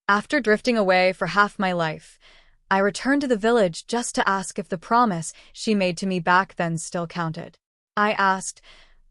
After drifting away for half my life, I returned to the village just to ask if the promise she made to me back then still counted. I asked,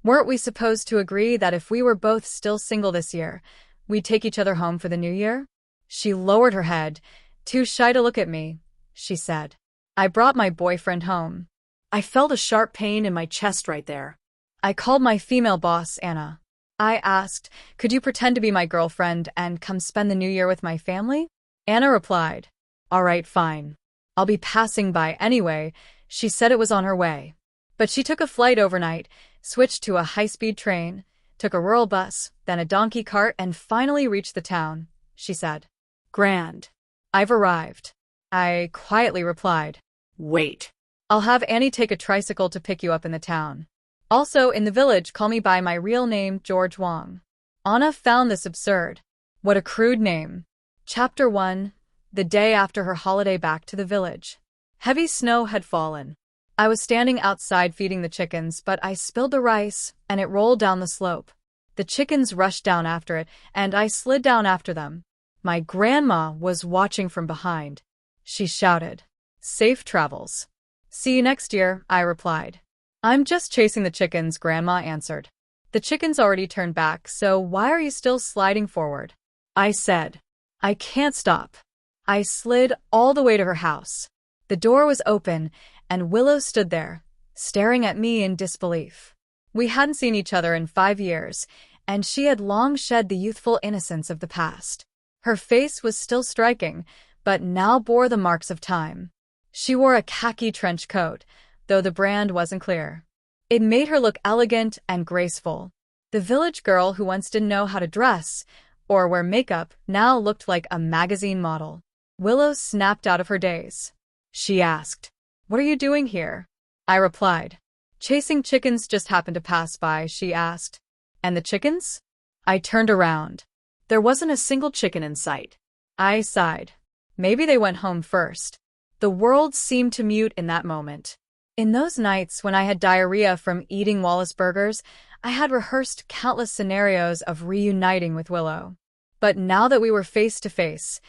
weren't we supposed to agree that if we were both still single this year, we'd take each other home for the new year? She lowered her head. Too shy to look at me, she said. I brought my boyfriend home. I felt a sharp pain in my chest right there. I called my female boss, Anna. I asked, could you pretend to be my girlfriend and come spend the new year with my family? Anna replied, all right, fine. I'll be passing by anyway. She said it was on her way. But she took a flight overnight, switched to a high-speed train, took a rural bus, then a donkey cart, and finally reached the town, she said. Grand. I've arrived. I quietly replied, wait. I'll have Annie take a tricycle to pick you up in the town. Also, in the village, call me by my real name, George Wong. Anna found this absurd. What a crude name. Chapter 1. The day after her holiday back to the village. Heavy snow had fallen. I was standing outside feeding the chickens, but I spilled the rice, and it rolled down the slope. The chickens rushed down after it, and I slid down after them. My grandma was watching from behind. She shouted, safe travels. See you next year, I replied. I'm just chasing the chickens, Grandma answered. The chickens already turned back, so why are you still sliding forward? I said. I can't stop. I slid all the way to her house. The door was open, and Willow stood there, staring at me in disbelief. We hadn't seen each other in 5 years, and she had long shed the youthful innocence of the past. Her face was still striking, but now bore the marks of time. She wore a khaki trench coat, though the brand wasn't clear. It made her look elegant and graceful. The village girl who once didn't know how to dress or wear makeup now looked like a magazine model. Willow snapped out of her daze. She asked, what are you doing here? I replied. Chasing chickens, just happened to pass by, she asked. And the chickens? I turned around. There wasn't a single chicken in sight. I sighed. Maybe they went home first. The world seemed to mute in that moment. In those nights when I had diarrhea from eating Wallace burgers, I had rehearsed countless scenarios of reuniting with Willow. But now that we were face to face,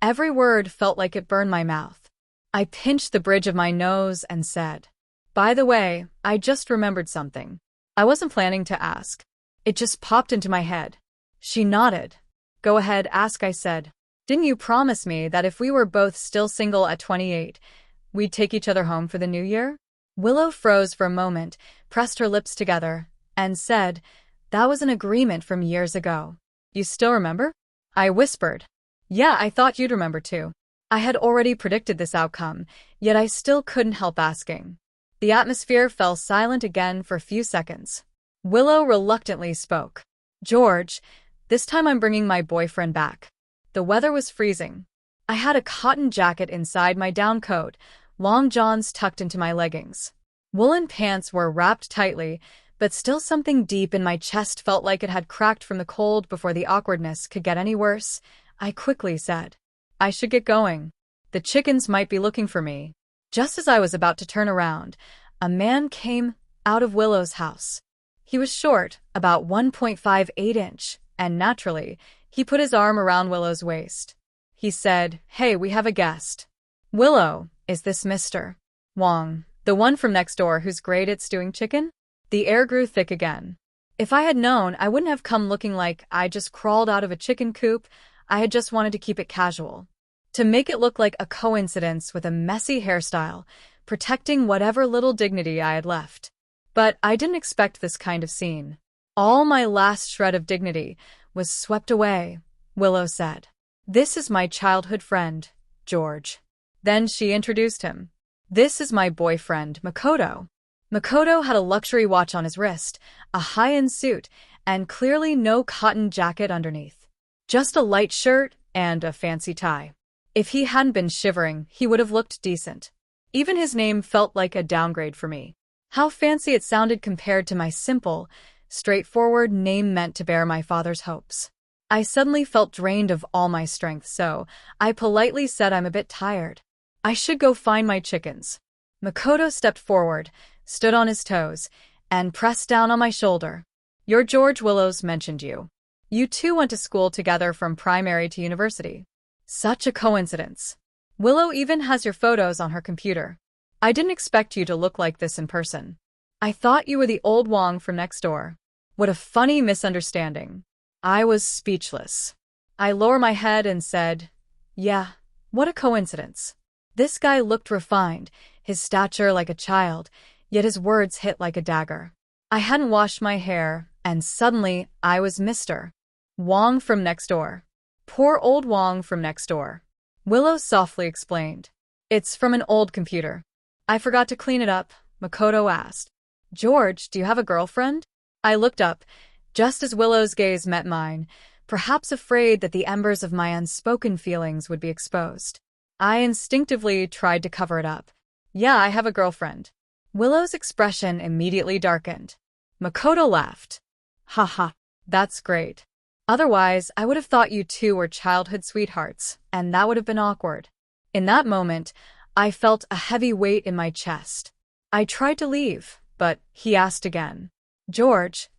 every word felt like it burned my mouth. I pinched the bridge of my nose and said, by the way, I just remembered something. I wasn't planning to ask. It just popped into my head. She nodded. Go ahead, ask, I said. Didn't you promise me that if we were both still single at 28, we'd take each other home for the new year? Willow froze for a moment, pressed her lips together, and said, that was an agreement from years ago. You still remember? I whispered. Yeah, I thought you'd remember too. I had already predicted this outcome, yet I still couldn't help asking. The atmosphere fell silent again for a few seconds. Willow reluctantly spoke. George, this time I'm bringing my boyfriend back. The weather was freezing. I had a cotton jacket inside my down coat, long johns tucked into my leggings. Woolen pants were wrapped tightly, but still something deep in my chest felt like it had cracked from the cold before the awkwardness could get any worse. I quickly said, I should get going. The chickens might be looking for me. Just as I was about to turn around, a man came out of Willow's house. He was short, about 1.58 inch, and naturally, he put his arm around Willow's waist. He said, hey, we have a guest. Willow, is this Mr. Wong, the one from next door who's great at stewing chicken? The air grew thick again. If I had known, I wouldn't have come looking like I just crawled out of a chicken coop. I had just wanted to keep it casual. To make it look like a coincidence with a messy hairstyle, protecting whatever little dignity I had left. But I didn't expect this kind of scene. All my last shred of dignity was swept away, Willow said. This is my childhood friend, George. Then she introduced him. This is my boyfriend, Makoto. Makoto had a luxury watch on his wrist, a high-end suit, and clearly no cotton jacket underneath. Just a light shirt and a fancy tie. If he hadn't been shivering, he would have looked decent. Even his name felt like a downgrade for me. How fancy it sounded compared to my simple, straightforward name meant to bear my father's hopes. I suddenly felt drained of all my strength, so I politely said I'm a bit tired. I should go find my chickens. Makoto stepped forward, stood on his toes, and pressed down on my shoulder. Your George Willows mentioned you. You two went to school together from primary to university. Such a coincidence. Willow even has your photos on her computer. I didn't expect you to look like this in person. I thought you were the old Wong from next door. What a funny misunderstanding. I was speechless. I lowered my head and said, yeah, what a coincidence. This guy looked refined, his stature like a child, yet his words hit like a dagger. I hadn't washed my hair, and suddenly I was Mr. Wong from next door. Poor old Wong from next door. Willow softly explained. It's from an old computer. I forgot to clean it up, Makoto asked. George, do you have a girlfriend? I looked up, just as Willow's gaze met mine, perhaps afraid that the embers of my unspoken feelings would be exposed. I instinctively tried to cover it up. Yeah, I have a girlfriend. Willow's expression immediately darkened. Makoto laughed. Haha, that's great. Otherwise, I would have thought you two were childhood sweethearts, and that would have been awkward. In that moment, I felt a heavy weight in my chest. I tried to leave, but he asked again. George,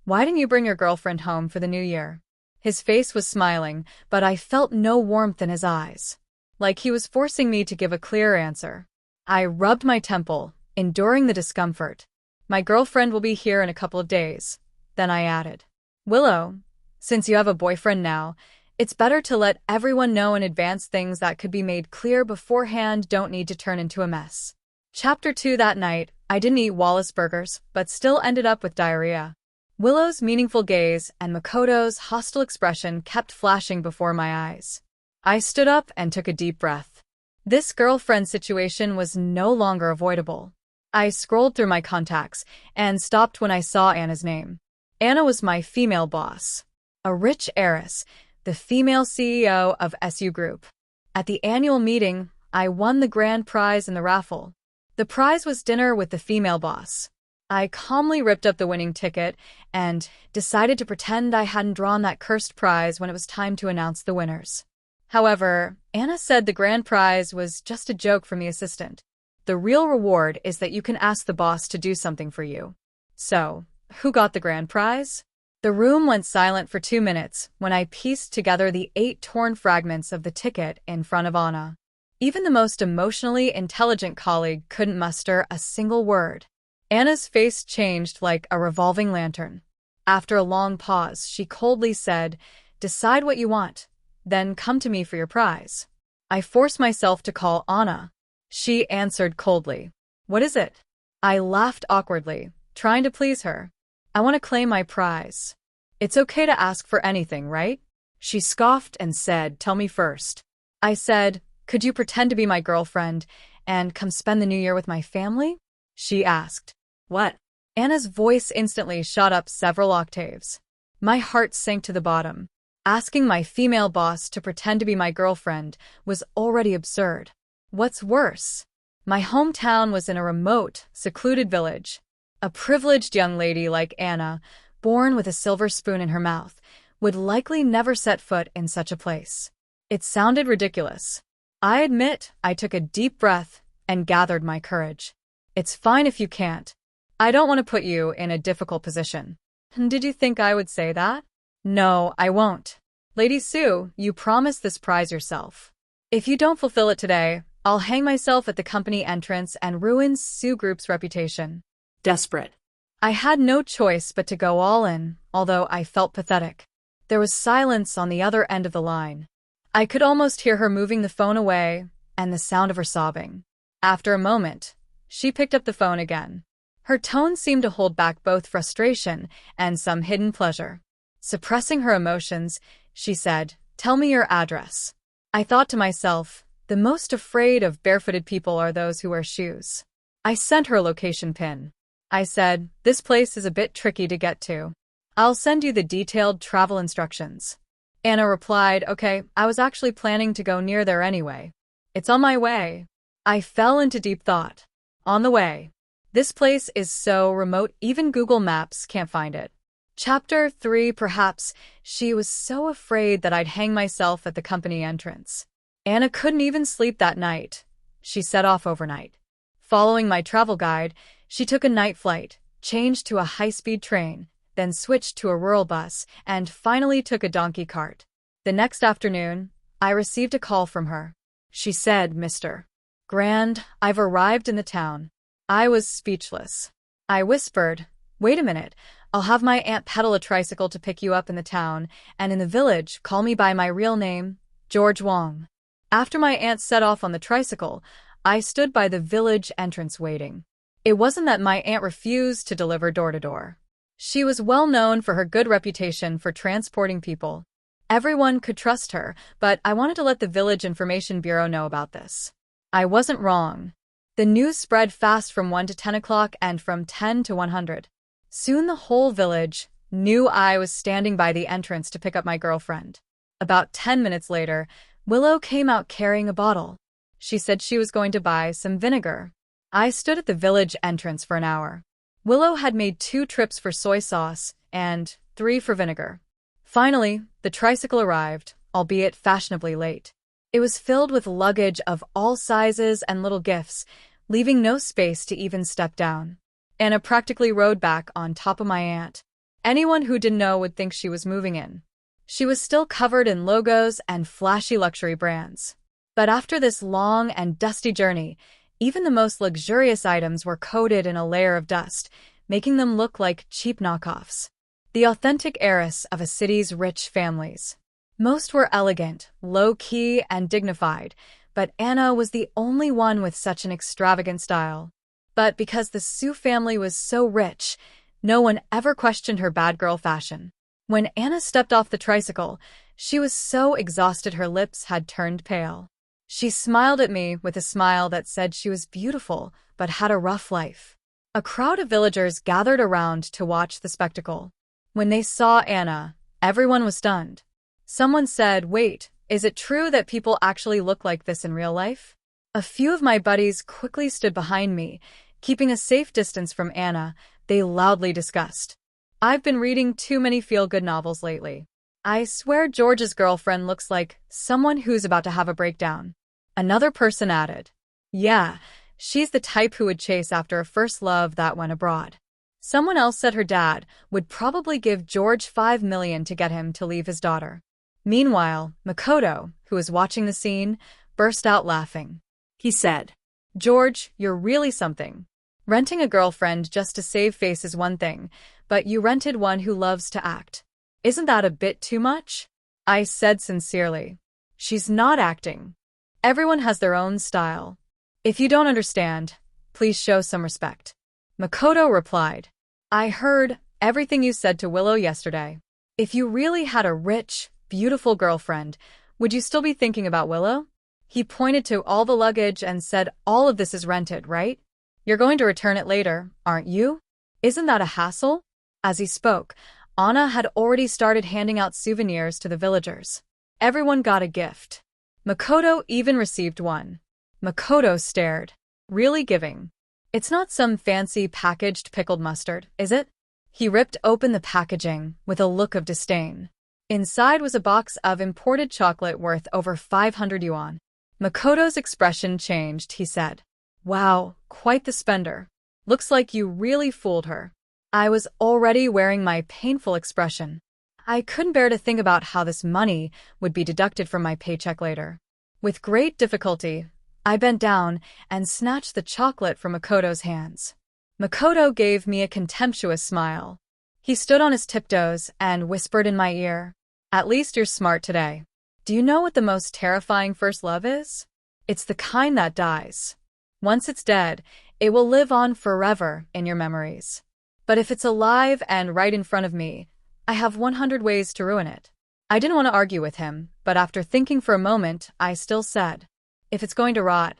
why didn't you bring your girlfriend home for the new year? His face was smiling, but I felt no warmth in his eyes. Like he was forcing me to give a clear answer. I rubbed my temple, enduring the discomfort. My girlfriend will be here in a couple of days. Then I added, Willow, since you have a boyfriend now, it's better to let everyone know in advance things that could be made clear beforehand don't need to turn into a mess. Chapter 2. That night, I didn't eat Wallace burgers, but still ended up with diarrhea. Willow's meaningful gaze and Makoto's hostile expression kept flashing before my eyes. I stood up and took a deep breath. This girlfriend situation was no longer avoidable. I scrolled through my contacts and stopped when I saw Anna's name. Anna was my female boss. A rich heiress, the female CEO of SU Group. At the annual meeting, I won the grand prize in the raffle. The prize was dinner with the female boss. I calmly ripped up the winning ticket and decided to pretend I hadn't drawn that cursed prize when it was time to announce the winners. However, Anna said the grand prize was just a joke from the assistant. The real reward is that you can ask the boss to do something for you. So, who got the grand prize? The room went silent for 2 minutes when I pieced together the 8 torn fragments of the ticket in front of Anna. Even the most emotionally intelligent colleague couldn't muster a single word. Anna's face changed like a revolving lantern. After a long pause, she coldly said, Decide what you want, then come to me for your prize. I forced myself to call Anna. She answered coldly. What is it? I laughed awkwardly, trying to please her. I want to claim my prize. It's okay to ask for anything, right? She scoffed and said, Tell me first. I said, Could you pretend to be my girlfriend and come spend the new year with my family? She asked. What? Anna's voice instantly shot up several octaves. My heart sank to the bottom. Asking my female boss to pretend to be my girlfriend was already absurd. What's worse? My hometown was in a remote, secluded village. A privileged young lady like Anna, born with a silver spoon in her mouth, would likely never set foot in such a place. It sounded ridiculous. I admit I took a deep breath and gathered my courage. It's fine if you can't. I don't want to put you in a difficult position. Did you think I would say that? No, I won't. Lady Sue, you promised this prize yourself. If you don't fulfill it today, I'll hang myself at the company entrance and ruin Sue Group's reputation. Desperate. I had no choice but to go all in, although I felt pathetic. There was silence on the other end of the line. I could almost hear her moving the phone away and the sound of her sobbing. After a moment, she picked up the phone again. Her tone seemed to hold back both frustration and some hidden pleasure. Suppressing her emotions, she said, Tell me your address. I thought to myself, the most afraid of barefooted people are those who wear shoes. I sent her a location pin. I said, This place is a bit tricky to get to. I'll send you the detailed travel instructions. Anna replied, Okay, I was actually planning to go near there anyway. It's on my way. I fell into deep thought. On the way. This place is so remote even Google Maps can't find it. Chapter 3. Perhaps she was so afraid that I'd hang myself at the company entrance. Anna couldn't even sleep that night. She set off overnight. Following my travel guide, she took a night flight, changed to a high-speed train, then switched to a rural bus, and finally took a donkey cart. The next afternoon, I received a call from her. She said, "Mr. Grand, I've arrived in the town." I was speechless. I whispered, "Wait a minute. I'll have my aunt pedal a tricycle to pick you up in the town, and in the village, call me by my real name, George Wong." After my aunt set off on the tricycle, I stood by the village entrance waiting. It wasn't that my aunt refused to deliver door to door. She was well known for her good reputation for transporting people. Everyone could trust her, but I wanted to let the Village Information Bureau know about this. I wasn't wrong. The news spread fast from 1 to 10 o'clock and from 10 to 100. Soon the whole village knew I was standing by the entrance to pick up my girlfriend. About 10 minutes later, Willow came out carrying a bottle. She said she was going to buy some vinegar. I stood at the village entrance for an hour. Willow had made 2 trips for soy sauce and 3 for vinegar. Finally, the tricycle arrived, albeit fashionably late. It was filled with luggage of all sizes and little gifts, leaving no space to even step down. Anna practically rode back on top of my aunt. Anyone who didn't know would think she was moving in. She was still covered in logos and flashy luxury brands. But after this long and dusty journey, even the most luxurious items were coated in a layer of dust, making them look like cheap knockoffs. The authentic heiress of a city's rich families. Most were elegant, low-key, and dignified, but Anna was the only one with such an extravagant style. But because the Sue family was so rich, no one ever questioned her bad girl fashion. When Anna stepped off the tricycle, she was so exhausted her lips had turned pale. She smiled at me with a smile that said she was beautiful but had a rough life. A crowd of villagers gathered around to watch the spectacle. When they saw Anna, everyone was stunned. Someone said, "Wait, is it true that people actually look like this in real life?" A few of my buddies quickly stood behind me, keeping a safe distance from Anna. They loudly discussed. "I've been reading too many feel-good novels lately. I swear George's girlfriend looks like someone who's about to have a breakdown." Another person added, "Yeah, she's the type who would chase after a first love that went abroad." Someone else said her dad would probably give George $5 million to get him to leave his daughter. Meanwhile, Makoto, who was watching the scene, burst out laughing. He said, "George, you're really something. Renting a girlfriend just to save face is one thing, but you rented one who loves to act. Isn't that a bit too much?" I said sincerely, "She's not acting. Everyone has their own style. If you don't understand, please show some respect." Makoto replied, "I heard everything you said to Willow yesterday. If you really had a rich, beautiful girlfriend, would you still be thinking about Willow?" He pointed to all the luggage and said, "All of this is rented, right? You're going to return it later, aren't you? Isn't that a hassle?" As he spoke, Anna had already started handing out souvenirs to the villagers. Everyone got a gift. Makoto even received one. Makoto stared. "Really giving? It's not some fancy packaged pickled mustard, is it?" He ripped open the packaging with a look of disdain. Inside was a box of imported chocolate worth over 500 yuan. Makoto's expression changed. He said, "Wow, quite the spender. Looks like you really fooled her." I was already wearing my painful expression. I couldn't bear to think about how this money would be deducted from my paycheck later. With great difficulty, I bent down and snatched the chocolate from Makoto's hands. Makoto gave me a contemptuous smile. He stood on his tiptoes and whispered in my ear, "At least you're smart today. Do you know what the most terrifying first love is? It's the kind that dies. Once it's dead, it will live on forever in your memories. But if it's alive and right in front of me, I have 100 ways to ruin it." I didn't want to argue with him, but after thinking for a moment, I still said, "If it's going to rot,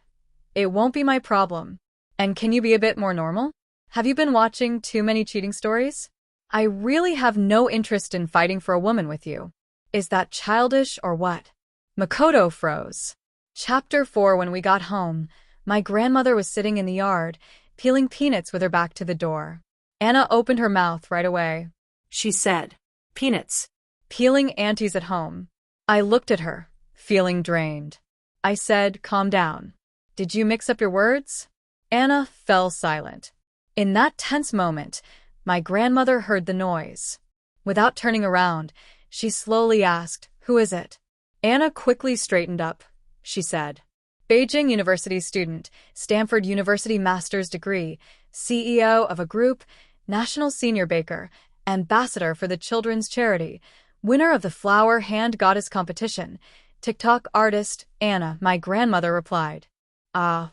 it won't be my problem. And can you be a bit more normal? Have you been watching too many cheating stories? I really have no interest in fighting for a woman with you. Is that childish or what?" Makoto froze. Chapter 4. When we got home, my grandmother was sitting in the yard, peeling peanuts with her back to the door. Anna opened her mouth right away. She said, "Peanuts. Peeling aunties at home." I looked at her, feeling drained. I said, "Calm down. Did you mix up your words?" Anna fell silent. In that tense moment, my grandmother heard the noise. Without turning around, she slowly asked, "Who is it?" Anna quickly straightened up. She said, Beijing University student, Stanford University master's degree, CEO of a group, national senior baker, ambassador for the children's charity, winner of the flower hand goddess competition, TikTok artist, Anna, my grandmother replied.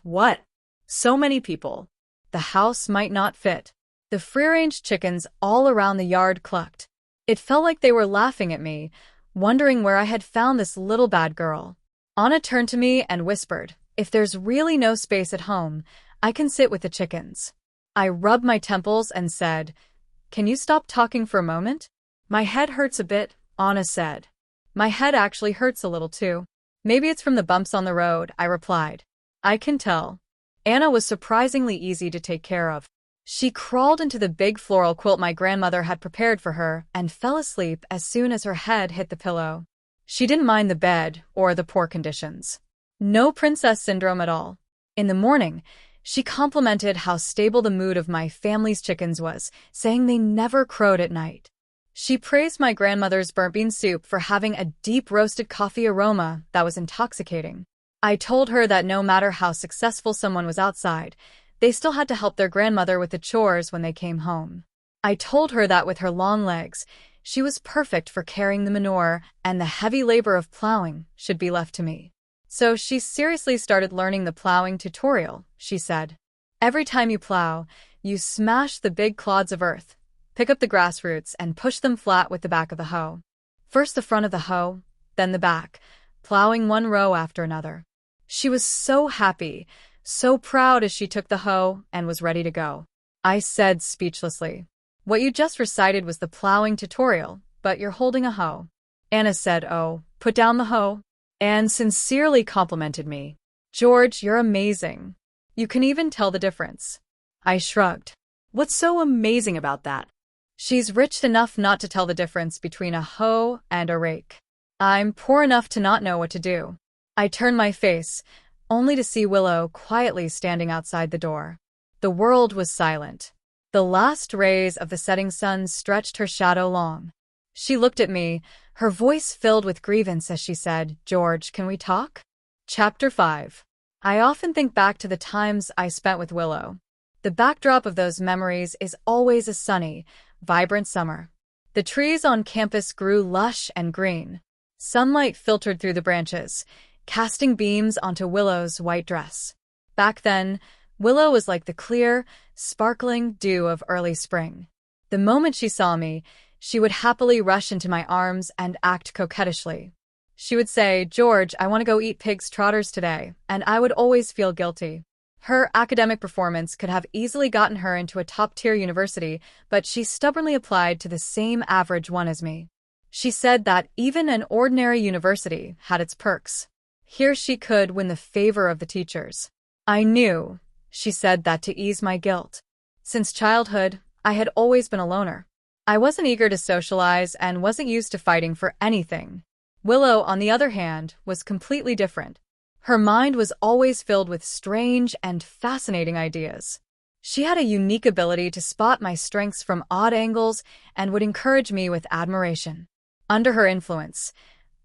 What? So many people. The house might not fit. The free-range chickens all around the yard clucked. It felt like they were laughing at me, wondering where I had found this little bad girl. Anna turned to me and whispered, if there's really no space at home, I can sit with the chickens. I rubbed my temples and said, can you stop talking for a moment? My head hurts a bit, Anna said. My head actually hurts a little too. Maybe it's from the bumps on the road, I replied. I can tell. Anna was surprisingly easy to take care of. She crawled into the big floral quilt my grandmother had prepared for her and fell asleep as soon as her head hit the pillow. She didn't mind the bed or the poor conditions. No princess syndrome at all. In the morning, she complimented how stable the mood of my family's chickens was, saying they never crowed at night. She praised my grandmother's burnt bean soup for having a deep roasted coffee aroma that was intoxicating. I told her that no matter how successful someone was outside, they still had to help their grandmother with the chores when they came home. I told her that with her long legs, she was perfect for carrying the manure and the heavy labor of plowing should be left to me. So she seriously started learning the plowing tutorial, she said. Every time you plow, you smash the big clods of earth, pick up the grass roots and push them flat with the back of the hoe. First the front of the hoe, then the back, plowing one row after another. She was so happy, so proud as she took the hoe and was ready to go. I said speechlessly, what you just recited was the plowing tutorial, but you're holding a hoe. Anna said, oh, put down the hoe, and sincerely complimented me. George, you're amazing. You can even tell the difference. I shrugged. What's so amazing about that? She's rich enough not to tell the difference between a hoe and a rake. I'm poor enough to not know what to do. I turned my face, only to see Willow quietly standing outside the door. The world was silent. The last rays of the setting sun stretched her shadow long. She looked at me, her voice filled with grievance as she said, George, can we talk? Chapter 5. I often think back to the times I spent with Willow. The backdrop of those memories is always a sunny, vibrant summer. The trees on campus grew lush and green. Sunlight filtered through the branches, casting beams onto Willow's white dress. Back then, Willow was like the clear, sparkling dew of early spring. The moment she saw me, she would happily rush into my arms and act coquettishly. She would say, George, I want to go eat pig's trotters today, and I would always feel guilty. Her academic performance could have easily gotten her into a top-tier university, but she stubbornly applied to the same average one as me. She said that even an ordinary university had its perks. Here she could win the favor of the teachers. I knew, she said, that to ease my guilt. Since childhood, I had always been a loner. I wasn't eager to socialize and wasn't used to fighting for anything. Willow, on the other hand, was completely different. Her mind was always filled with strange and fascinating ideas. She had a unique ability to spot my strengths from odd angles and would encourage me with admiration. Under her influence,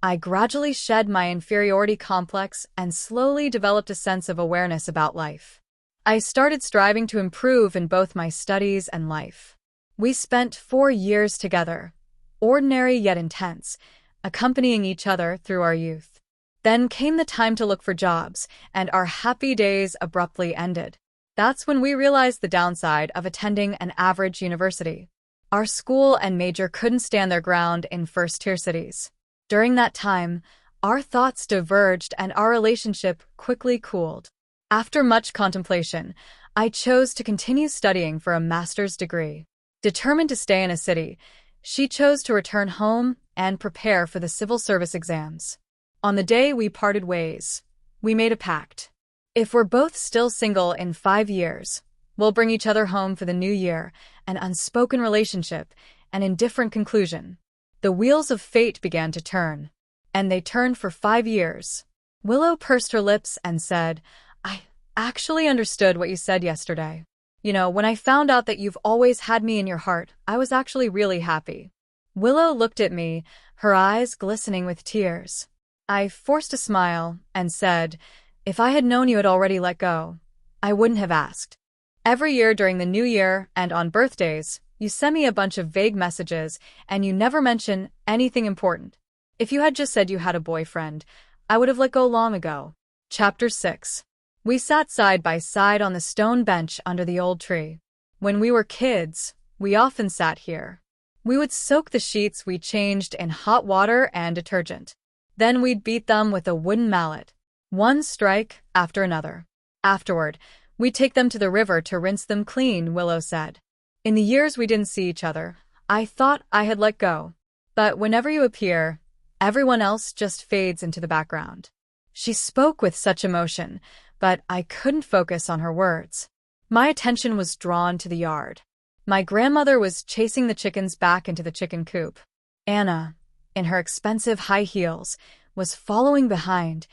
I gradually shed my inferiority complex and slowly developed a sense of awareness about life. I started striving to improve in both my studies and life. We spent 4 years together, ordinary yet intense, accompanying each other through our youth. Then came the time to look for jobs, and our happy days abruptly ended. That's when we realized the downside of attending an average university. Our school and major couldn't stand their ground in first-tier cities. During that time, our thoughts diverged and our relationship quickly cooled. After much contemplation, I chose to continue studying for a master's degree. Determined to stay in a city, she chose to return home and prepare for the civil service exams. On the day we parted ways, we made a pact. If we're both still single in 5 years, we'll bring each other home for the new year, an unspoken relationship, an indifferent conclusion. The wheels of fate began to turn, and they turned for 5 years. Willow pursed her lips and said, I actually understood what you said yesterday. You know, when I found out that you've always had me in your heart, I was actually really happy. Willow looked at me, her eyes glistening with tears. I forced a smile and said, "If I had known you had already let go, I wouldn't have asked." Every year during the New Year and on birthdays, you send me a bunch of vague messages and you never mention anything important. If you had just said you had a boyfriend, I would have let go long ago. Chapter 6. We sat side by side on the stone bench under the old tree. When we were kids, we often sat here. We would soak the sheets we changed in hot water and detergent. Then we'd beat them with a wooden mallet, one strike after another. Afterward, we'd take them to the river to rinse them clean, Willow said. In the years we didn't see each other, I thought I had let go. But whenever you appear, everyone else just fades into the background. She spoke with such emotion, but I couldn't focus on her words. My attention was drawn to the yard. My grandmother was chasing the chickens back into the chicken coop. Anna, in her expensive high heels, was following behind,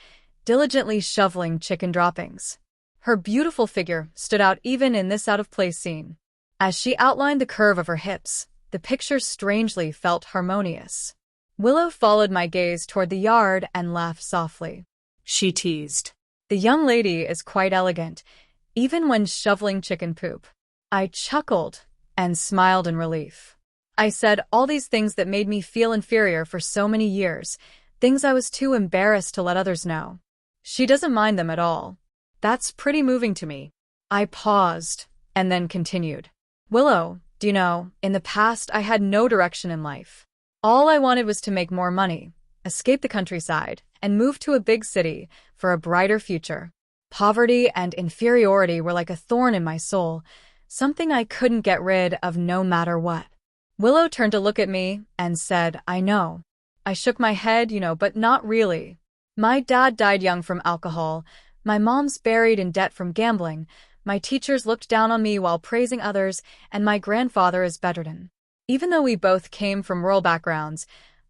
diligently shoveling chicken droppings. Her beautiful figure stood out even in this out-of-place scene. As she outlined the curve of her hips, the picture strangely felt harmonious. Willow followed my gaze toward the yard and laughed softly. She teased. "The young lady is quite elegant, even when shoveling chicken poop." I chuckled and smiled in relief. I said all these things that made me feel inferior for so many years, things I was too embarrassed to let others know. She doesn't mind them at all. That's pretty moving to me. I paused and then continued. "Willow, do you know, in the past I had no direction in life. All I wanted was to make more money, escape the countryside, and move to a big city for a brighter future. Poverty and inferiority were like a thorn in my soul, something I couldn't get rid of no matter what." Willow turned to look at me and said, "I know." I shook my head, but not really. My dad died young from alcohol, my mom's buried in debt from gambling, my teachers looked down on me while praising others, and my grandfather is bedridden. Even though we both came from rural backgrounds,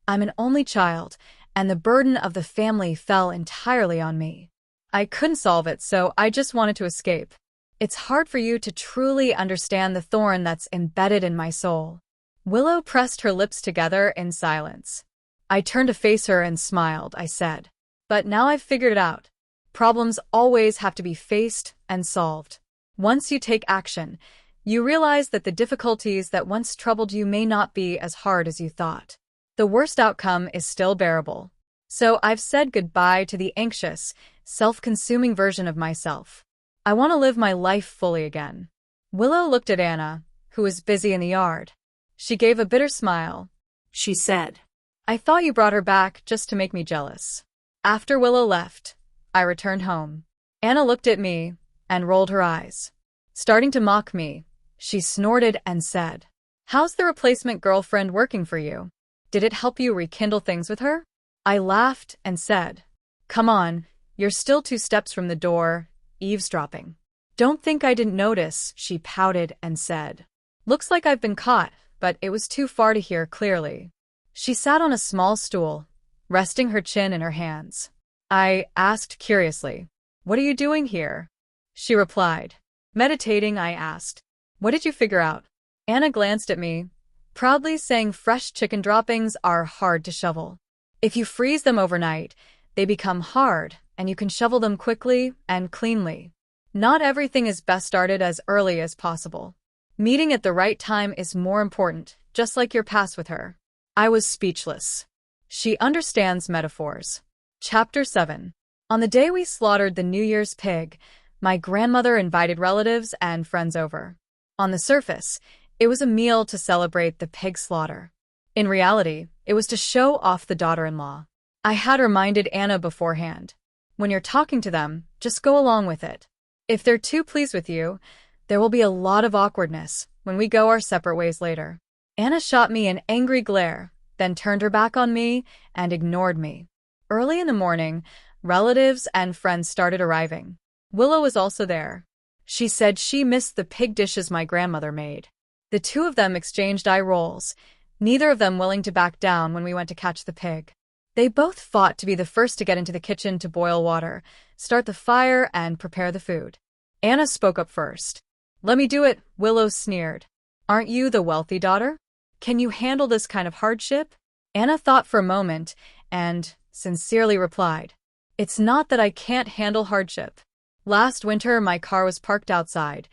I'm an only child, and the burden of the family fell entirely on me. I couldn't solve it, so I just wanted to escape. It's hard for you to truly understand the thorn that's embedded in my soul. Willow pressed her lips together in silence. I turned to face her and smiled. I said, "But now I've figured it out. Problems always have to be faced and solved. Once you take action, you realize that the difficulties that once troubled you may not be as hard as you thought. The worst outcome is still bearable. So I've said goodbye to the anxious, self-consuming version of myself. I want to live my life fully again." Willow looked at Anna, who was busy in the yard. She gave a bitter smile. She said, "I thought you brought her back just to make me jealous." After Willow left, I returned home. Anna looked at me and rolled her eyes. Starting to mock me, she snorted and said, "How's the replacement girlfriend working for you? Did it help you rekindle things with her?" I laughed and said, "Come on, you're still 2 steps from the door, eavesdropping." "Don't think I didn't notice," she pouted and said. "Looks like I've been caught, but it was too far to hear clearly." She sat on a small stool, resting her chin in her hands. I asked curiously, "What are you doing here?" She replied, "Meditating." I asked, "What did you figure out?" Anna glanced at me, proudly saying fresh chicken droppings are hard to shovel. If you freeze them overnight, they become hard, and you can shovel them quickly and cleanly. Not everything is best started as early as possible. Meeting at the right time is more important, just like your past with her. I was speechless. She understands metaphors. Chapter 7. On the day we slaughtered the New Year's pig, my grandmother invited relatives and friends over. On the surface, it was a meal to celebrate the pig slaughter. In reality, it was to show off the daughter-in-law. I had reminded Anna beforehand. When you're talking to them, just go along with it. If they're too pleased with you, there will be a lot of awkwardness when we go our separate ways later. Anna shot me an angry glare, then turned her back on me and ignored me. Early in the morning, relatives and friends started arriving. Willow was also there. She said she missed the pig dishes my grandmother made. The 2 of them exchanged eye rolls, neither of them willing to back down when we went to catch the pig. They both fought to be the first to get into the kitchen to boil water, start the fire, and prepare the food. Anna spoke up first. "Let me do it," Willow sneered. "Aren't you the wealthy daughter? Can you handle this kind of hardship?" Anna thought for a moment and, sincerely replied. It's not that I can't handle hardship. Last winter, my car was parked outside,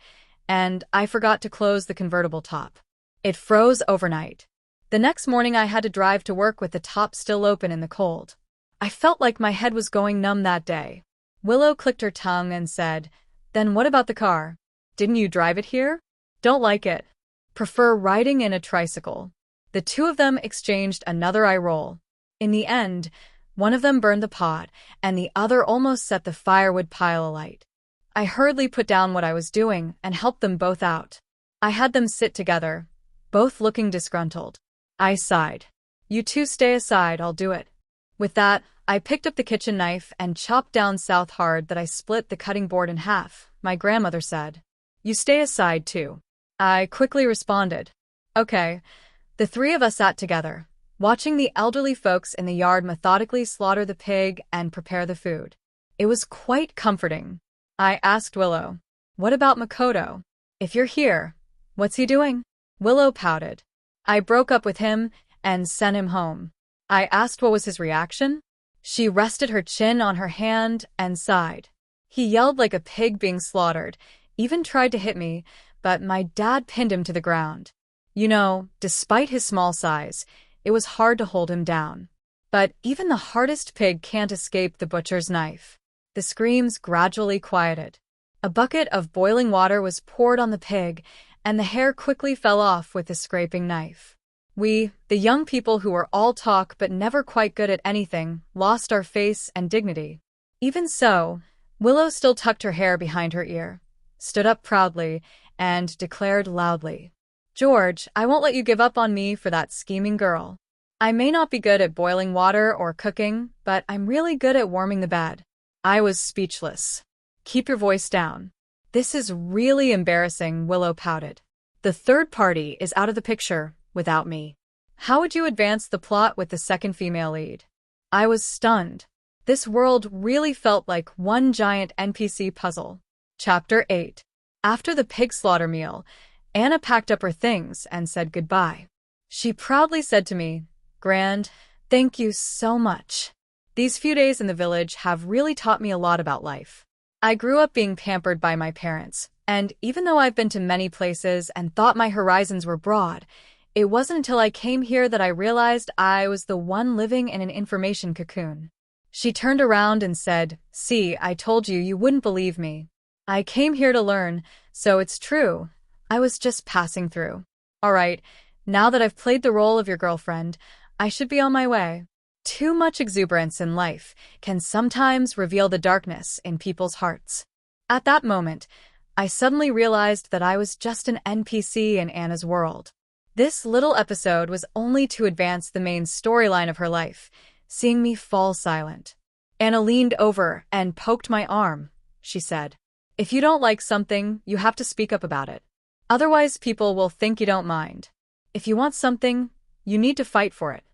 and I forgot to close the convertible top. It froze overnight. The next morning, I had to drive to work with the top still open in the cold. I felt like my head was going numb that day. Willow clicked her tongue and said, Then what about the car? Didn't you drive it here? Don't like it. Prefer riding in a tricycle. The two of them exchanged another eye roll. In the end, one of them burned the pot, and the other almost set the firewood pile alight. I hurriedly put down what I was doing and helped them both out. I had them sit together, both looking disgruntled. I sighed. You two stay aside, I'll do it. With that, I picked up the kitchen knife and chopped down so hard that I split the cutting board in half. My grandmother said, You stay aside too. I quickly responded, Okay. The three of us sat together, watching the elderly folks in the yard methodically slaughter the pig and prepare the food. It was quite comforting. I asked Willow, What about Makoto? If you're here, what's he doing? Willow pouted. I broke up with him and sent him home. I asked what was his reaction. She rested her chin on her hand and sighed. He yelled like a pig being slaughtered, even tried to hit me, but my dad pinned him to the ground. You know, despite his small size, it was hard to hold him down. But even the hardest pig can't escape the butcher's knife. The screams gradually quieted. A bucket of boiling water was poured on the pig, and the hair quickly fell off with the scraping knife. We, the young people who were all talk but never quite good at anything, lost our face and dignity. Even so, Willow still tucked her hair behind her ear, stood up proudly, and declared loudly, George, I won't let you give up on me for that scheming girl. I may not be good at boiling water or cooking, but I'm really good at warming the bed. I was speechless. Keep your voice down. This is really embarrassing, Willow pouted. The third party is out of the picture without me. How would you advance the plot with the second female lead? I was stunned. This world really felt like one giant NPC puzzle. Chapter 8. After the pig slaughter meal, Anna packed up her things and said goodbye. She proudly said to me, Grand, thank you so much. These few days in the village have really taught me a lot about life. I grew up being pampered by my parents, and even though I've been to many places and thought my horizons were broad, it wasn't until I came here that I realized I was the one living in an information cocoon. She turned around and said, See, I told you wouldn't believe me. I came here to learn, so it's true. I was just passing through. All right, now that I've played the role of your girlfriend, I should be on my way. Too much exuberance in life can sometimes reveal the darkness in people's hearts. At that moment, I suddenly realized that I was just an NPC in Anna's world. This little episode was only to advance the main storyline of her life, seeing me fall silent. Anna leaned over and poked my arm. She said, If you don't like something, you have to speak up about it. Otherwise, people will think you don't mind. If you want something, you need to fight for it.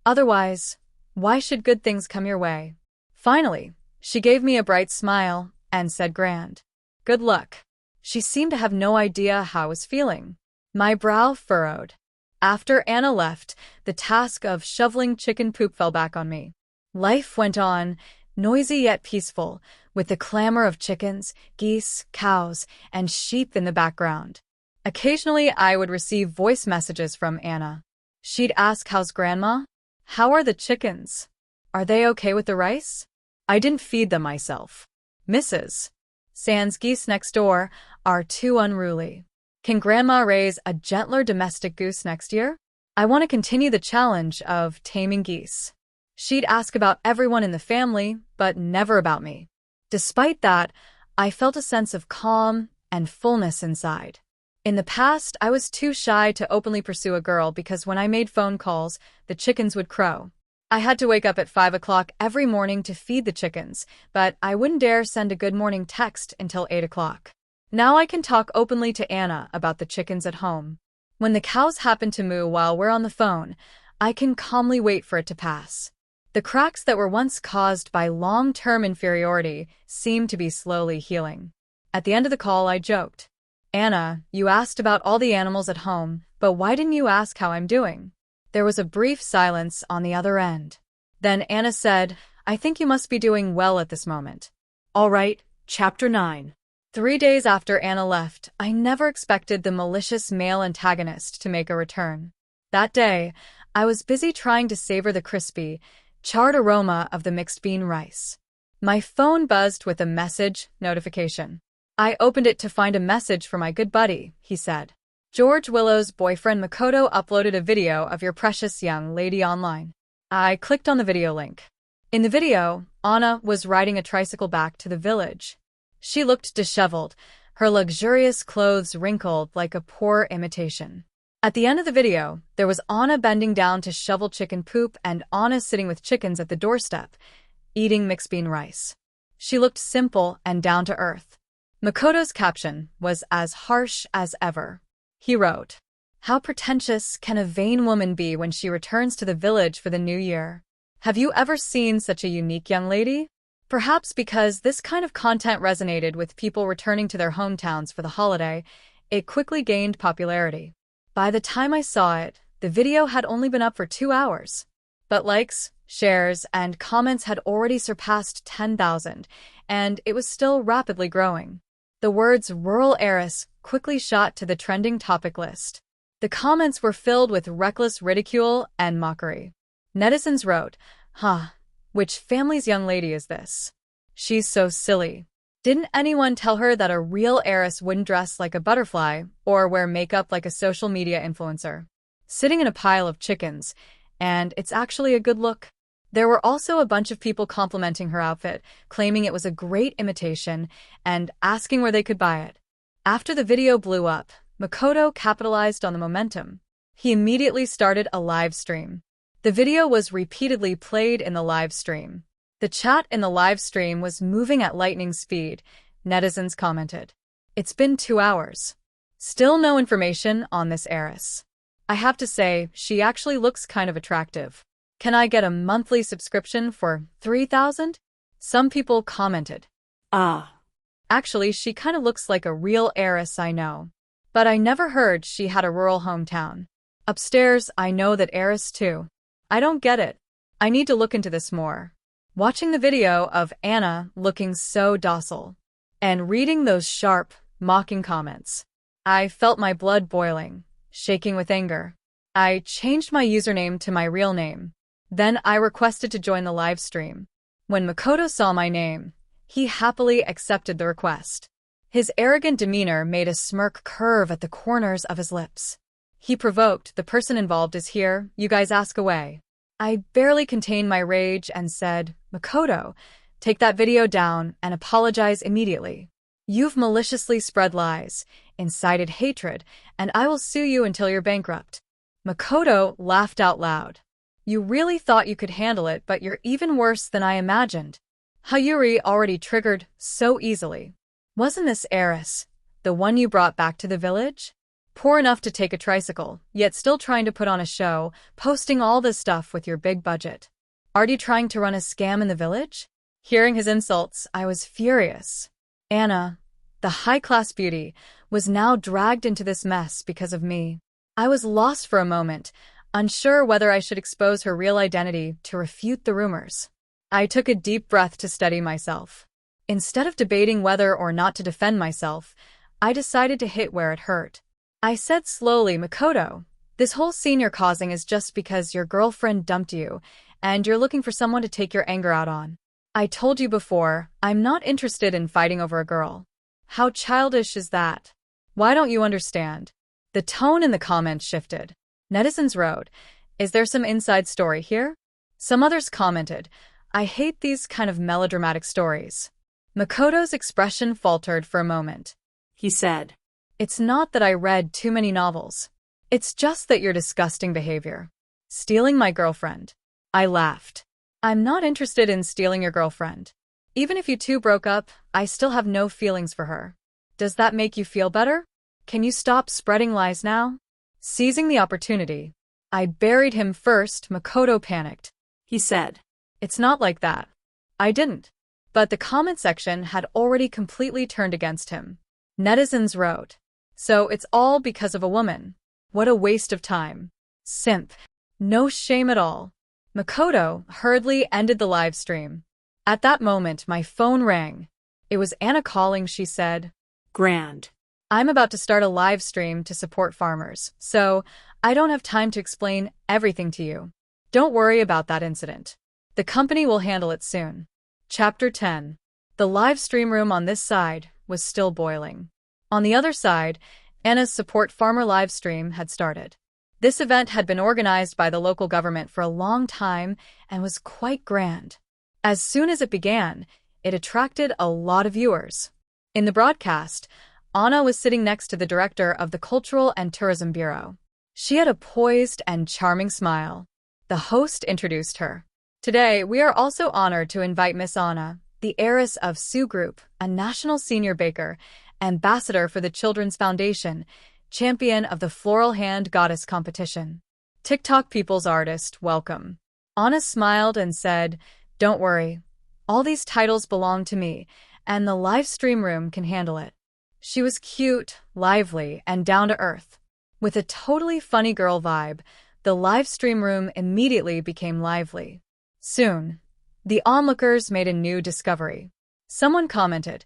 Otherwise, why should good things come your way? Finally, she gave me a bright smile and said, Grand. Good luck. She seemed to have no idea how I was feeling. My brow furrowed. After Anna left, the task of shoveling chicken poop fell back on me. Life went on, noisy yet peaceful, with the clamor of chickens, geese, cows, and sheep in the background. Occasionally, I would receive voice messages from Anna. She'd ask, How's Grandma? How are the chickens? Are they okay with the rice? I didn't feed them myself. Mrs. Sans geese next door are too unruly. Can Grandma raise a gentler domestic goose next year? I want to continue the challenge of taming geese. She'd ask about everyone in the family, but never about me. Despite that, I felt a sense of calm and fullness inside. In the past, I was too shy to openly pursue a girl because when I made phone calls, the chickens would crow. I had to wake up at 5 o'clock every morning to feed the chickens, but I wouldn't dare send a good morning text until 8 o'clock. Now I can talk openly to Anna about the chickens at home. When the cows happen to moo while we're on the phone, I can calmly wait for it to pass. The cracks that were once caused by long-term inferiority seem to be slowly healing. At the end of the call, I joked, Anna, you asked about all the animals at home, but why didn't you ask how I'm doing? There was a brief silence on the other end. Then Anna said, I think you must be doing well at this moment. All right, Chapter 9. 3 days after Anna left, I never expected the malicious male antagonist to make a return. That day, I was busy trying to savor the crispy, charred aroma of the mixed bean rice. My phone buzzed with a message notification. I opened it to find a message from my good buddy, he said. George Willow's boyfriend Makoto uploaded a video of your precious young lady online. I clicked on the video link. In the video, Anna was riding a tricycle back to the village. She looked disheveled, her luxurious clothes wrinkled like a poor imitation. At the end of the video, there was Anna bending down to shovel chicken poop and Anna sitting with chickens at the doorstep, eating mixed bean rice. She looked simple and down to earth. Makoto's caption was as harsh as ever. He wrote, How pretentious can a vain woman be when she returns to the village for the new year? Have you ever seen such a unique young lady? Perhaps because this kind of content resonated with people returning to their hometowns for the holiday, it quickly gained popularity. By the time I saw it, the video had only been up for 2 hours. But likes, shares, and comments had already surpassed 10,000, and it was still rapidly growing. The words rural heiress quickly shot to the trending topic list. The comments were filled with reckless ridicule and mockery. Netizens wrote, which family's young lady is this? She's so silly. Didn't anyone tell her that a real heiress wouldn't dress like a butterfly or wear makeup like a social media influencer? Sitting in a pile of chickens, and it's actually a good look. There were also a bunch of people complimenting her outfit, claiming it was a great imitation, and asking where they could buy it. After the video blew up, Makoto capitalized on the momentum. He immediately started a live stream. The video was repeatedly played in the live stream. The chat in the live stream was moving at lightning speed, netizens commented. It's been 2 hours. Still no information on this heiress. I have to say, she actually looks kind of attractive. Can I get a monthly subscription for 3,000? Some people commented. Actually, she kind of looks like a real heiress I know. But I never heard she had a rural hometown. Upstairs, I know that heiress too. I don't get it. I need to look into this more. Watching the video of Anna looking so docile and reading those sharp, mocking comments, I felt my blood boiling, shaking with anger. I changed my username to my real name. Then I requested to join the live stream. When Makoto saw my name, he happily accepted the request. His arrogant demeanor made a smirk curve at the corners of his lips. He provoked, the person involved is here, you guys ask away. I barely contained my rage and said, Makoto, take that video down and apologize immediately. You've maliciously spread lies, incited hatred, and I will sue you until you're bankrupt. Makoto laughed out loud. You really thought you could handle it, but you're even worse than I imagined. Hayuri already triggered so easily. Wasn't this heiress the one you brought back to the village? Poor enough to take a tricycle, yet still trying to put on a show, posting all this stuff with your big budget. Are you trying to run a scam in the village? Hearing his insults, I was furious. Anna, the high-class beauty, was now dragged into this mess because of me. I was lost for a moment, unsure whether I should expose her real identity to refute the rumors. I took a deep breath to steady myself. Instead of debating whether or not to defend myself, I decided to hit where it hurt. I said slowly, Makoto, this whole scene you're causing is just because your girlfriend dumped you, and you're looking for someone to take your anger out on. I told you before, I'm not interested in fighting over a girl. How childish is that? Why don't you understand? The tone in the comments shifted. Netizens wrote, is there some inside story here? Some others commented, I hate these kind of melodramatic stories. Makoto's expression faltered for a moment. He said, It's not that I read too many novels. It's just that your disgusting behavior. Stealing my girlfriend. I laughed. I'm not interested in stealing your girlfriend. Even if you two broke up, I still have no feelings for her. Does that make you feel better? Can you stop spreading lies now? Seizing the opportunity, I buried him first. Makoto panicked. He said, It's not like that. I didn't. But the comment section had already completely turned against him. Netizens wrote, so it's all because of a woman. What a waste of time. Simp. No shame at all. Makoto hurriedly ended the live stream. At that moment, my phone rang. It was Anna calling, she said. Grand. I'm about to start a live stream to support farmers, so I don't have time to explain everything to you. Don't worry about that incident. The company will handle it soon. Chapter 10. The live stream room on this side was still boiling. On the other side, Anna's support farmer live stream had started. This event had been organized by the local government for a long time and was quite grand. As soon as it began, it attracted a lot of viewers. In the broadcast, Anna was sitting next to the director of the Cultural and Tourism Bureau. She had a poised and charming smile. The host introduced her. Today, we are also honored to invite Miss Anna, the heiress of Sioux Group, a national senior baker, ambassador for the Children's Foundation, champion of the Floral Hand Goddess competition. TikTok People's Artist, welcome. Anna smiled and said, "Don't worry. All these titles belong to me, and the live stream room can handle it." She was cute, lively, and down to earth. With a totally funny girl vibe, the live stream room immediately became lively. Soon, the onlookers made a new discovery. Someone commented,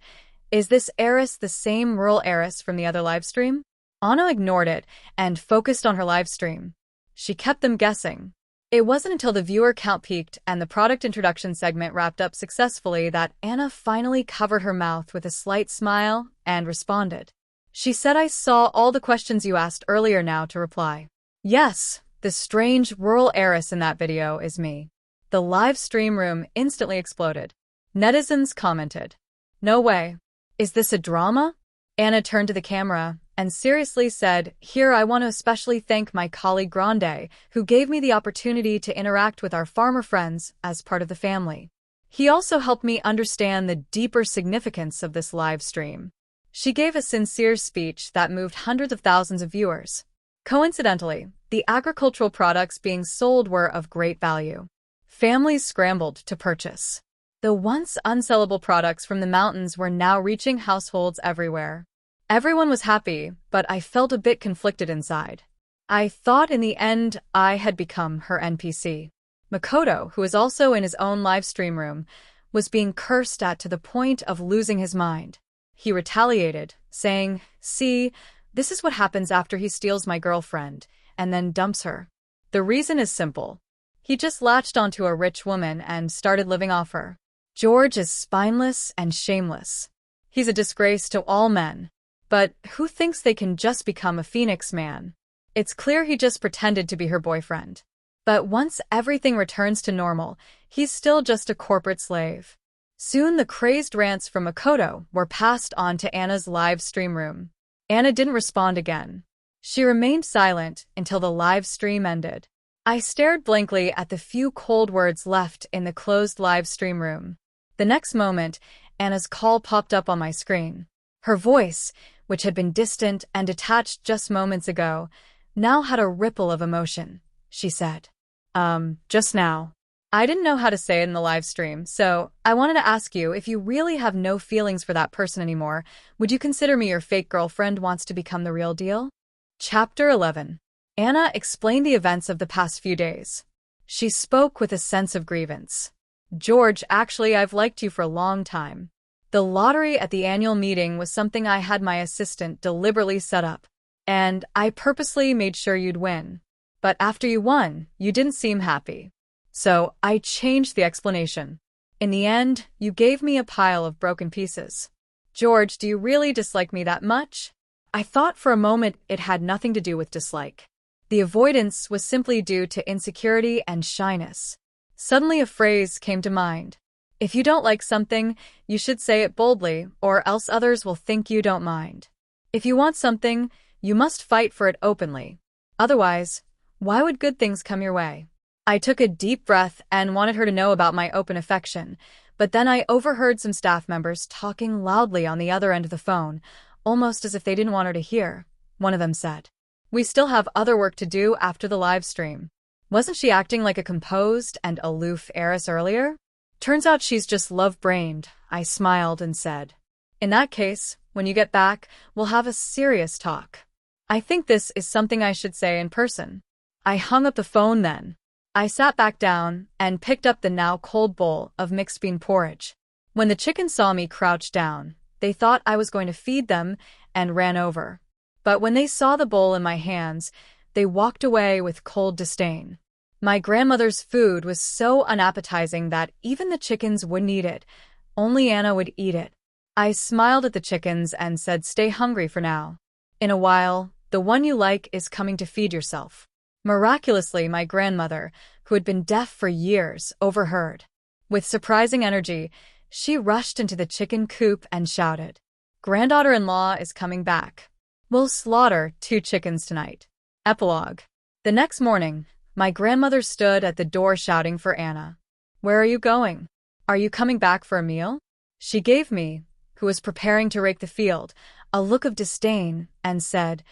"Is this heiress the same rural heiress from the other live stream?" Anna ignored it and focused on her live stream. She kept them guessing. It wasn't until the viewer count peaked and the product introduction segment wrapped up successfully that Anna finally covered her mouth with a slight smile and responded. She said, "I saw all the questions you asked earlier now to reply. Yes, the strange rural heiress in that video is me." The live stream room instantly exploded. Netizens commented, "No way. Is this a drama?" Anna turned to the camera and seriously said, "Here, I want to especially thank my colleague Grande, who gave me the opportunity to interact with our farmer friends as part of the family. He also helped me understand the deeper significance of this live stream." She gave a sincere speech that moved hundreds of thousands of viewers. Coincidentally, the agricultural products being sold were of great value. Families scrambled to purchase. The once unsellable products from the mountains were now reaching households everywhere. Everyone was happy, but I felt a bit conflicted inside. I thought in the end I had become her NPC. Makoto, who was also in his own live stream room, was being cursed at to the point of losing his mind. He retaliated, saying, "See, this is what happens after he steals my girlfriend, and then dumps her. The reason is simple. He just latched onto a rich woman and started living off her. George is spineless and shameless. He's a disgrace to all men. But who thinks they can just become a Phoenix man? It's clear he just pretended to be her boyfriend. But once everything returns to normal, he's still just a corporate slave." Soon the crazed rants from Makoto were passed on to Anna's live stream room. Anna didn't respond again. She remained silent until the live stream ended. I stared blankly at the few cold words left in the closed live stream room. The next moment, Anna's call popped up on my screen. Her voice, which had been distant and detached just moments ago, now had a ripple of emotion. She said, Just now. I didn't know how to say it in the live stream, so I wanted to ask you, if you really have no feelings for that person anymore, would you consider me your fake girlfriend wants to become the real deal?" Chapter 11. Anna explained the events of the past few days. She spoke with a sense of grievance. "George, actually, I've liked you for a long time. The lottery at the annual meeting was something I had my assistant deliberately set up, and I purposely made sure you'd win. But after you won, you didn't seem happy. So I changed the explanation. In the end, you gave me a pile of broken pieces. George, do you really dislike me that much?" I thought for a moment it had nothing to do with dislike. The avoidance was simply due to insecurity and shyness. Suddenly a phrase came to mind. If you don't like something, you should say it boldly, or else others will think you don't mind. If you want something, you must fight for it openly. Otherwise, why would good things come your way? I took a deep breath and wanted her to know about my open affection, but then I overheard some staff members talking loudly on the other end of the phone, almost as if they didn't want her to hear. One of them said, "We still have other work to do after the live stream." Wasn't she acting like a composed and aloof heiress earlier? Turns out she's just love-brained, I smiled and said. "In that case, when you get back, we'll have a serious talk. I think this is something I should say in person." I hung up the phone then. I sat back down and picked up the now cold bowl of mixed bean porridge. When the chickens saw me crouched down, they thought I was going to feed them and ran over. But when they saw the bowl in my hands, they walked away with cold disdain. My grandmother's food was so unappetizing that even the chickens wouldn't eat it. Only Anna would eat it. I smiled at the chickens and said, "Stay hungry for now. In a while, the one you like is coming to feed yourself." Miraculously, my grandmother, who had been deaf for years, overheard. With surprising energy, she rushed into the chicken coop and shouted, "Granddaughter-in-law is coming back. We'll slaughter 2 chickens tonight." Epilogue. The next morning, my grandmother stood at the door shouting for Anna. "Where are you going? Are you coming back for a meal?" She gave me, who was preparing to rake the field, a look of disdain and said,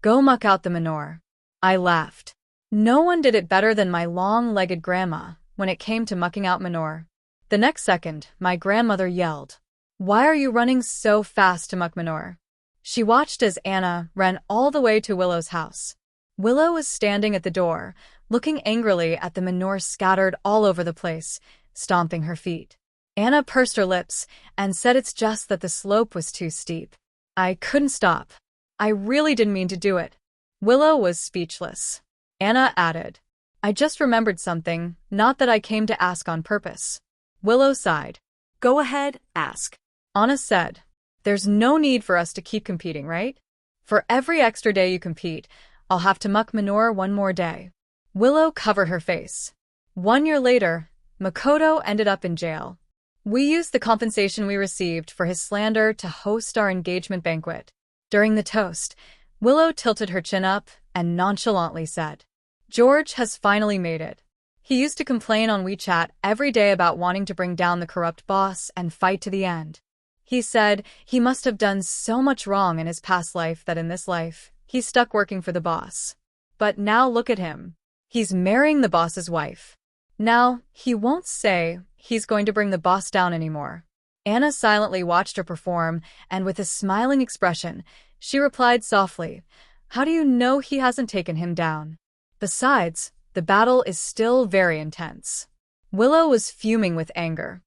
"Go muck out the manure." I laughed. No one did it better than my long-legged grandma when it came to mucking out manure. The next second, my grandmother yelled, "Why are you running so fast to muck manure?" She watched as Anna ran all the way to Willow's house. Willow was standing at the door, looking angrily at the manure scattered all over the place, stomping her feet. Anna pursed her lips and said it's just that the slope was too steep. I couldn't stop. I really didn't mean to do it. Willow was speechless. Anna added, "I just remembered something, not that I came to ask on purpose." Willow sighed. Go ahead, ask. Anna said, "There's no need for us to keep competing, right? For every extra day you compete, I'll have to muck manure one more day." Willow covered her face. 1 year later, Makoto ended up in jail. We used the compensation we received for his slander to host our engagement banquet. During the toast, Willow tilted her chin up and nonchalantly said, "George has finally made it." He used to complain on WeChat every day about wanting to bring down the corrupt boss and fight to the end. He said he must have done so much wrong in his past life that in this life, he's stuck working for the boss. But now look at him. He's marrying the boss's wife. Now, he won't say he's going to bring the boss down anymore. Anna silently watched her perform, and with a smiling expression, she replied softly, "How do you know he hasn't taken him down? Besides, the battle is still very intense." Willow was fuming with anger.